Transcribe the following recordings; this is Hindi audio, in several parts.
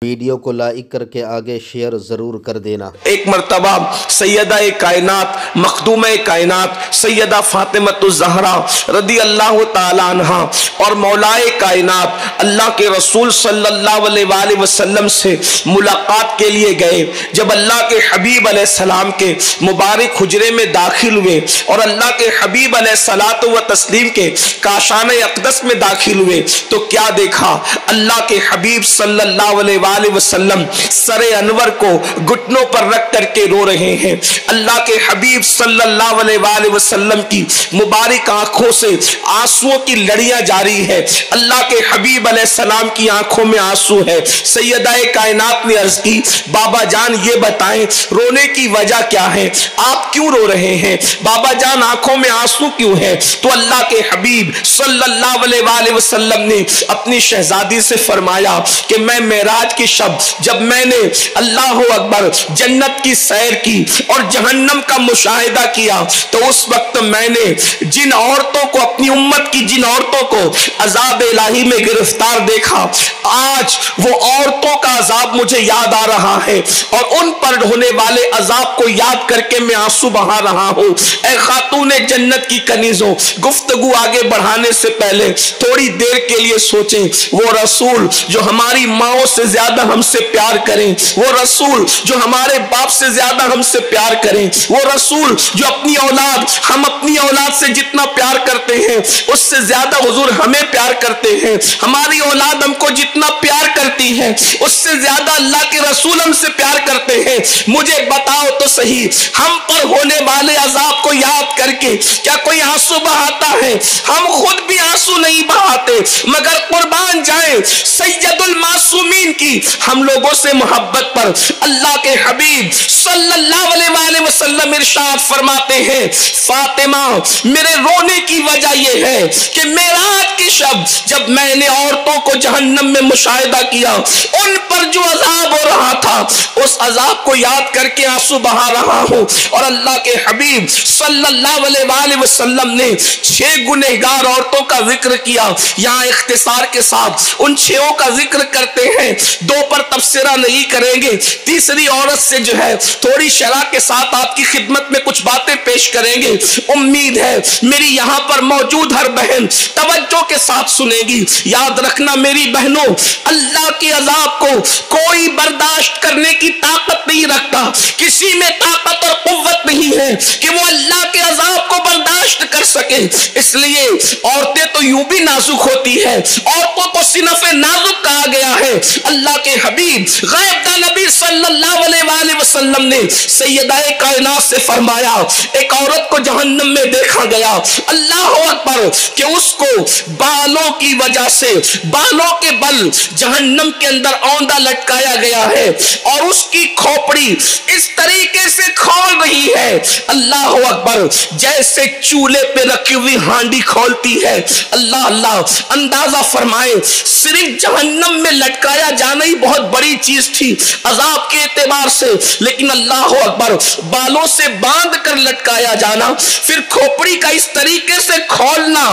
वीडियो को लाइक करके आगे शेयर ज़रूर कर देना। एक मरतबा सैयदा कायनात मखदूम कायनात सैयदा फातिमतुज़ ज़हरा रदी अल्लाह ताला अन्हा और मौलाए कायनात अल्लाह के रसूल सल्लल्लाहु अलैहि वसल्लम से मुलाकात के लिए गए। जब अल्लाह के हबीब अलैहिस्सलाम के मुबारक हुजरे में दाखिल हुए और अल्लाह के हबीब अलैहिस्सलातु व तस्लीम के काशाने अक़दस में दाखिल हुए तो क्या देखा, अल्लाह के हबीब सल्लल्लाहु अलैहि वसल्लम सरे अनवर को घुटनों पर रख करके रो रहे हैं। अल्लाह के हबीब सल्लल्लाहु अलैहि वसल्लम की मुबारक आंखों से आंसुओं की लड़ियां जारी है। अल्लाह के हबीब अलैहिस्सलाम की आंखों में आंसू है। सैयदा कायनात ने अर्ज की, बाबा जान ये बताएं रोने की वजह क्या है, आप क्यों रो रहे हैं, बाबा जान आंखों में आंसू क्यों है। तो अल्लाह के हबीब सल्लल्लाहु अलैहि वसल्लम ने अपनी शहजादी से फरमाया कि मैं मेराज की शब जब मैंने अल्लाह अकबर जन्नत की सैर की और जहन्नम का मुशाहिदा किया तो उस वक्त मैंने जिन औरतों को, अपनी उम्मत की जिन औरतों को अजाब इलाही में गिरफ्तार देखा, आज वो औरतों का अजाब मुझे याद आ रहा है और उन पर होने वाले अजाब को याद करके मैं आंसू बहा रहा हूं। ऐ खातूने जन्नत की कनीजों, गुफ्तगू आगे बढ़ाने से पहले थोड़ी देर के लिए सोचें, वो रसूल जो हमारी माओ से ज्यादा हमसे प्यार करें, वो रसूल जो हमारे बाप से ज्यादा हमसे प्यार करें, वो रसूल जो अपनी औलाद, हम अपनी औलाद से जितना प्यार करते हैं उससे ज्यादा हुजूर हमें प्यार करते हैं, हमारी औलाद हमको जितना प्यार करती है उससे ज्यादा अल्लाह के रसूल हमसे प्यार करते हैं। मुझे बताओ तो सही, हम पर होने वाले अजाब को याद करके क्या कोई आंसू बहाता है? हम खुद भी आंसू नहीं बहाते, मगर कुर्बान जाए सैयदुल मासूमीन की हम लोगों से मोहब्बत पर अल्लाह के हबीब सल्लल्लाहु अलैहि वसल्लम इरशाद फरमाते हैं, फातिमा मेरे रोने की वजह यह है कि मेराज की शब जब मैंने औरतों को जहन्नम में मुशाहिदा किया, उन पर जो अजाब हो रहा था उस अजाब को याद करके आंसू बहा रहा हूं। और अल्लाह के हबीब सल्लल्लाहु अलैहि वसल्लम ने 6 गुनहगार औरतों का जिक्र किया। यहां इख्तिसार के साथ उन 6 का जिक्र करते हैं, 2 पर तफसीरा नहीं करेंगे, तीसरी औरत से जो है थोड़ी शरह के साथ आपकी खिदमत में कुछ बातें पेश करेंगे। उम्मीद है मेरी यहां पर मौजूद हर बहन तवज्जो के साथ सुनेगी। याद रखना मेरी बहनों, अल्लाह के अजाब को कोई बर्दाश्त करने की ताकत नहीं रखता, किसी में ताकत और कुव्वत नहीं है कि वो अल्लाह के अजाब को बर्दाश्त कर सके। इसलिए औरतें तो यूं भी नाजुक होती है, औरतों को सिनफ़े नाजुक कहा गया है। अल्लाह के हबीब गैब नबी सल्लल्लाहु अलैहि वसल्लम ने सैयदा कायनात से फरमाया, एक औरत को जहन्नम में देखा गया, अल्लाह अकबर, कि उसको बालों की वजह से, बालों के बल जहन्नम के अंदर औंधा लटकाया गया है और उसकी खोपड़ी इस तरीके से खोल रही है, अल्लाह अकबर, जैसे चूल्हे पे रखी हुई हांडी खोलती है। अल्लाह अल्लाह, अंदाजा फरमाए, सिर्फ जहन्नम में लटकाया जाना ही बहुत बड़ी चीज थी अजाब के एतबार से, लेकिन अल्लाह अकबर, बालों से बांध कर लटकाया जाना, फिर खोपड़ी का इस तरीके से खोलना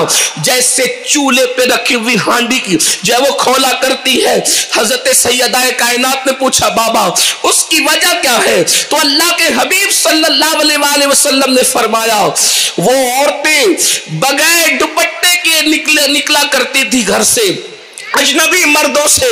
जैसे चूल्हे पे रखी हुई हांडी की जो वो खोला करती है। हजरत सैयदा कायनात ने पूछा, बाबा उसकी वजह क्या है? तो अल्लाह के हबीब सल्लल्लाहु अलैहि वसल्लम ने फरमाया, वो औरतें बगैर दुपट्टे के निकला करती थी घर से, अजनबी मर्दों से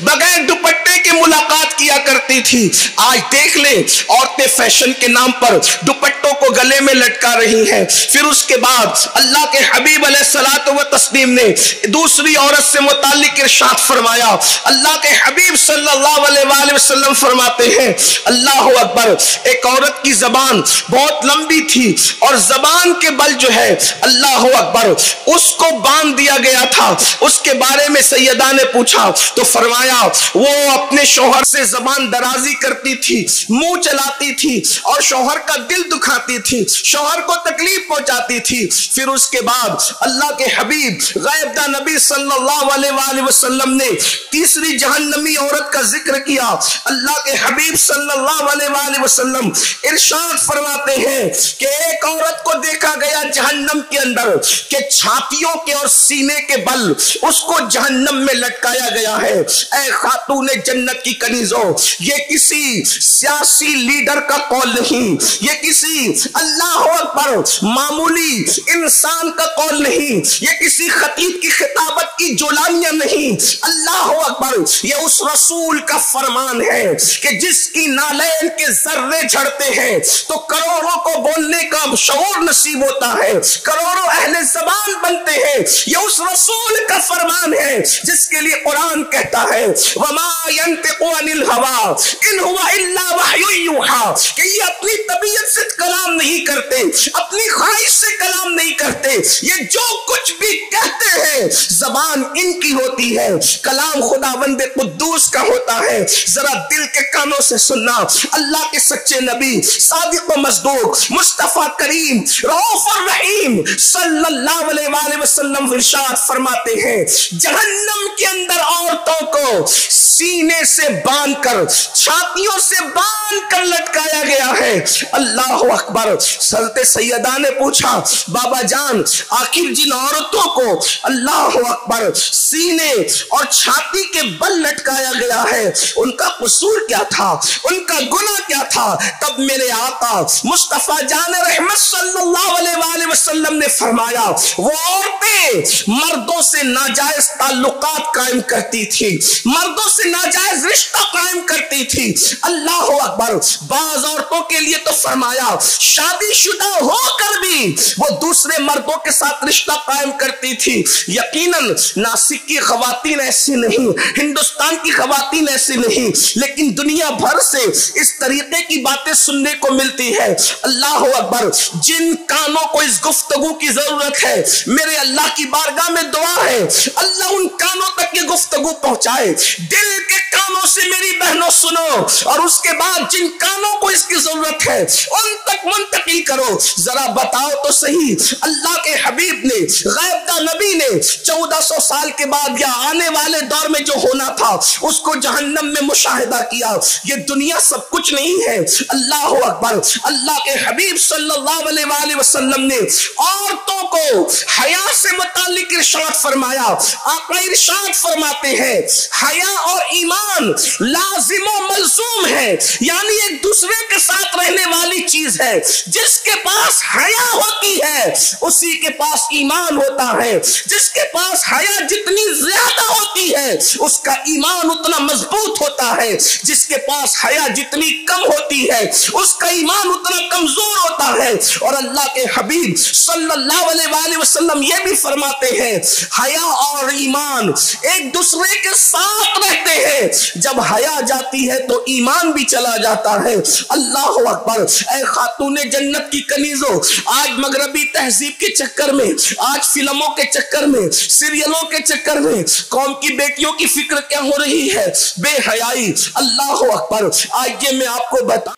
बगैर दुपट्टे के मुलाकात किया करती थी। आज देख ले, औरतें फैशन के नाम पर दुपट्टों को गले में लटका रही हैं। फिर उसके बाद अल्लाह के हबीब अलैहिस्सलातु व तस्लीम ने दूसरी औरत से मुताल्लिक इरशाद फरमाया। अल्लाह के हबीब सल्लल्लाहु अलैहि वसल्लम फरमाते हैं, अल्लाह अकबर, एक औरत की जबान बहुत लंबी थी और जबान के बल जो है अल्लाह अकबर उसको बांध दिया गया था। उसके बारे में सैयदा ने पूछा तो फरमाया, वो अपने शौहर से जबान दराजी करती थी, मुंह चलाती थी और शौहर का दिल दुखाती थी, शौहर को तकलीफ पहुंचाती थी। फिर उसके बाद अल्लाह के हबीब गायबदा नबी सल्लल्लाहु अलैहि वसल्लम ने तीसरी जहन्नमी औरत का जिक्र किया। अल्लाह के हबीब सल्लल्लाहु अलैहि वसल्लम इरशाद फरमाते हैं कि एक औरत को देखा गया जहन्नम के अंदर के छातियों के और सीने के बल उसको जहन्नम में लटकाया गया है। ऐ खातूने जन्नत की कनीजों, ये किसी सियासी लीडर का कौल नहीं, ये किसी अल्लाह अकबर मामूली इंसान का कौल नहीं, ये किसी खतीब की खिताबत की जुलानियां नहीं, अल्लाह अकबर ये उस रसूल का फरमान है कि जिसकी नालैन के जर्रे झड़ते हैं तो करोड़ों को बोलने का शऊर नसीब होता है, करोड़ों अहले ज़बान बनते हैं। ये उस रसूल का फरमान है जिसके लिए कुरान कहता है वमा यंतिकु अनिल हवा इन हुवा इल्ला वहयु यूहा, कि ये अपनी तबीयत से कलाम नहीं करते, अपनी ख्वाहिश से कलाम नहीं करते, ये जो कुछ भी कहते हैं जबान इनकी होती है, कलाम खुदावंद कुद्दूस का होता है। जरा दिल के कानों से सुनना, अल्लाह के सच्चे नबी सादिक व मसदूक मुस्तफा करीम रऊफ और रहीम सल्लल्लाहु अलैहि वसल्लम इरशाद फरमाते हैं जहन्नम के अंदर औरतों को सीने से बांधकर, छातियों से बांधकर लटकाया गया है। अल्लाह अकबर। हज़रत सैयदा ने पूछा बाबा जान आखिर जिन औरतों को अल्लाह अकबर सीने और छाती के बल लटकाया गया है उनका कसूर क्या था, उनका गुनाह क्या था? तब मेरे आका मुस्तफा जान रहमत सल्लल्लाहु अलैहि वसल्लम ने फरमाया वो औरतें मर्दों से नाजायज ताल्लुकात कायम करती थी, मर्दों से नाजायज रिश्ता कायम करती थी। अल्लाह अकबर। बाज औरतों के लिए तो फरमाया शादीशुदा होकर भी वो दूसरे मर्दों के साथ रिश्ता कायम करती थी। यकीनन नासिक की खवातीन ऐसी नहीं, हिंदुस्तान की खवातीन ऐसी नहीं, लेकिन दुनिया भर से इस तरीके की बातें सुनने को मिलती है। अल्लाह अकबर। जिन कानों को इस गुफ्तगू की जरूरत है मेरे अल्लाह की बारगाह में दुआ है अल्लाह उन कानों तक ये गुफ्तगू पहुंचाए। दिल के कानों से मेरी बहनों सुनो और उसके बाद जिन कानों को इसकी जरूरत है उन तक मुंतकिल करो। जरा बताओ तो सही, अल्लाह के हबीब ने गायबदा नबी ने 1400 साल के बाद या आने वाले दौर में जो होना था उसको जहन्नम में मुशाहिदा किया। ये दुनिया सब कुछ नहीं है। अल्लाह अकबर। अल्लाह के हबीब सल्लल्लाहु अलैहि वसल्लम ने औरतों को हया से मुताल्लिक इरशाद फरमाया। आका इरशाद फरमाते हैं हया और ईमान लाजिम और मलजूम है, यानी एक दूसरे के साथ रहने वाली चीज है। जिसके पास हया होती है उसी के पास ईमान होता है, जिसके पास हया जितनी ज्यादा होती है उसका ईमान उतना मजबूत होता है, जिसके पास हया जितनी कम होती है उसका ईमान उतना कमजोर होता है। और अल्लाह के हबीब सल्लल्लाहु अलैहि वसल्लम ये भी फरमाते हैं हया और ईमान एक दूसरे के साथ रहते हैं। जब हया जाती है तो ईमान भी चला जाता है। अल्लाह अकबर। ऐ खातूने जन्नत की कनीजों, आज मगरबी तहजीब के चक्कर में, आज फिल्मों के चक्कर में, सीरियलों के चक्कर में कौम की बेटियों की फिक्र क्या हो रही है? बेहयाई। अल्लाह अकबर। आइए मैं आपको बता।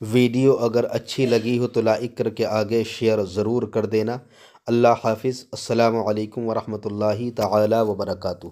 वीडियो अगर अच्छी लगी हो तो लाइक करके आगे शेयर ज़रूर कर देना। अल्लाह हाफिज़। अस्सलामु अलैकुम वरहमतुल्लाहि तआला व बरकातुहू।